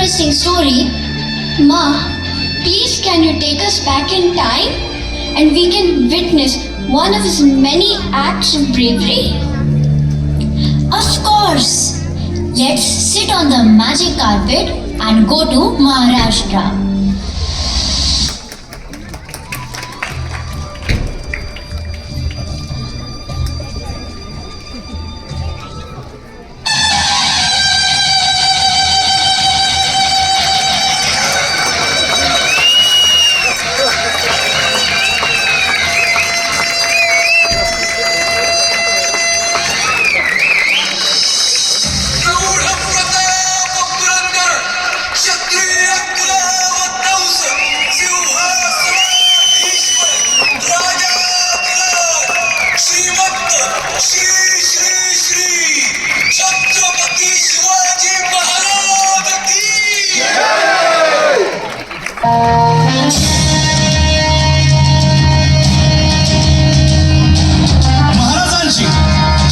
interesting story. Ma, please can you take us back in time and we can witness one of his many acts of bravery? Of course. Let's sit on the magic carpet and go to Maharashtra.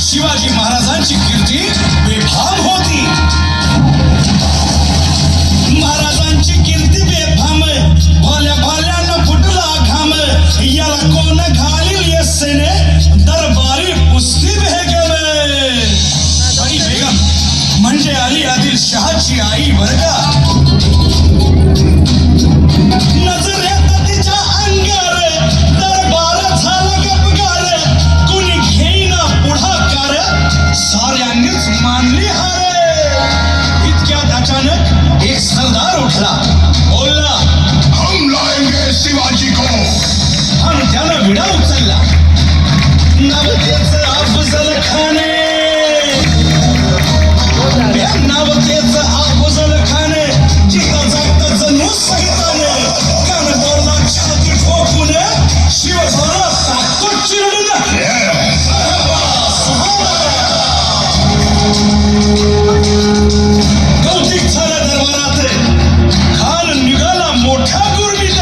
Shivaji महाराजांची कीर्ती बेफाम होती. महाराजांची कीर्ती बेफाम, भल्या भल्यानं फुटला घाम. याला कोण घालील येसेने, दरबारी कुस्ती भेगम. बडी बेगम म्हणजे अली आदिल शहाची आई बरं का. नजरेत तिच्या अंगार दरबार झाला गपगार. कुणी घेईना पुढाकार, साऱ्यांनीच मानली हार. इतक्यात अचानक एक सरदार उठला, बोलला, हम लाएंगे शिवाजी को. आणि त्यानं विडा उचलला. नाव त्याचं अफजल खाने. नाव त्याचं अफजल खाने. जिथं जागत जणू सहिताने. कानकोरला छाती ठोकून शिवधरा ताकद चिरडून. कौतिक झालं दरबारात. खान निघाला मोठ्या गुरमीत.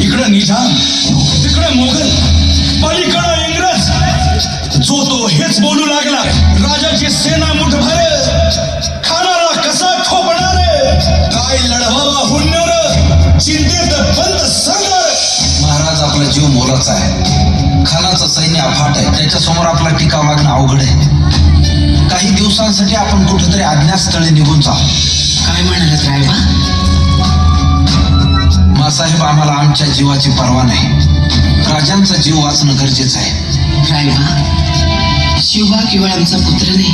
इकडं निजाम, तिकडं मोगल, पलीकडं इंग्रज. जो तो हेच बोलू लागला. राजाची सेना मुठभर, खानाला कसा ठोपणार. काय लढवावा हुन्नर, चिंतेत पंत संगर. महाराज आपला जीव मोलाचा आहे. खानाचं सैन्य अफाट आहे. त्याच्यासमोर आपला टीका वागणं अवघड आहे. काही दिवसांसाठी आपण कुठेतरी अज्ञातस्थळी निघून जाऊ. काय म्हणालात रायबा? मासाहेब, आम्हाला आमच्या जीवाची पर्वा नाही. राजांचा जीव वाचणं गरजेचं आहे. रायबा, शिवबा केवळ आमचा पुत्र नाही,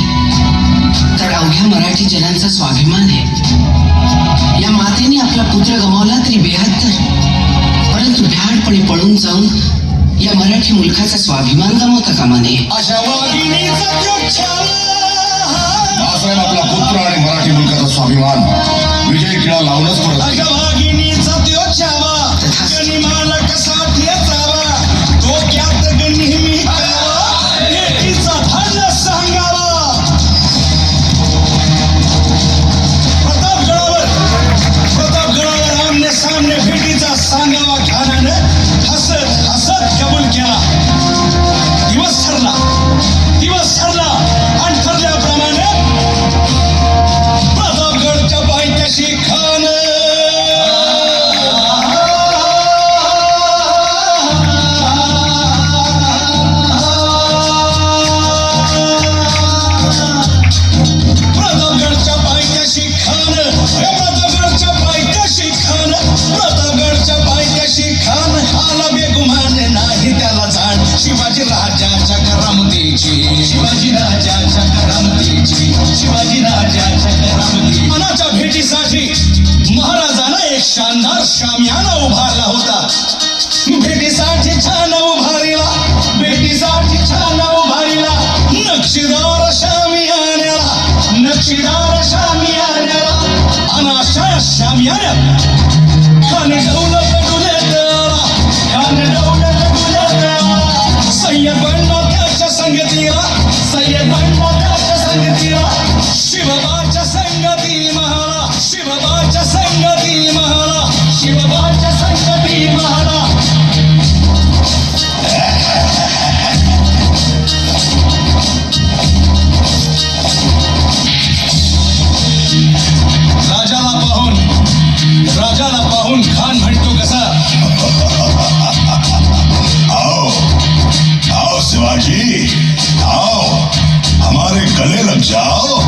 तर अवघ्या मराठी जनांचा स्वाभिमान आहे. या मातेने आपला पुत्र गमावला तरी बेहत्तर, परंतु भ्याडपणे पळून जाऊन या मराठी मुलखाचा स्वाभिमान गमावता कामा नये. अशा वाघिणीचा तो छावा. मासाहेब, आपला पुत्र आणि मराठी मुलकाचा स्वाभिमान विजय किळा लावूनच पडत. अशा वाघिणीचा तो छावा. गनिमाला कसा ठेचावा, डोक्यात नेहमी करावा. लेकीचा धन सांगावा. प्रतापगडावर आमने सामने भेटीचा सांगावा. खानानं हसत हसत कबूल केला. दिवस ठरला आणि ठरल्याप्रमाणे प्रतापगडच्या पायथ्याशी खान. प्रतापगडच्या पायथ्याशी खान आला बेगुमान नाही त्याला जाण. शिवाजी राजाच्या करामतीची. मनाच्या भेटीसाठी महाराजांना एक शानदार शामियाना उभारला होता. भेटीसाठी छान उभारीला. नक्षीदार शामियान्याला. अनाशा शामियान्यात खाने दौलत डुलेला. सय्यद बनला त्याच्या संगतीला. शिवबाच्या संगती महाला. शिवबाच्या बाजी आओ हमारे गले लग जाओ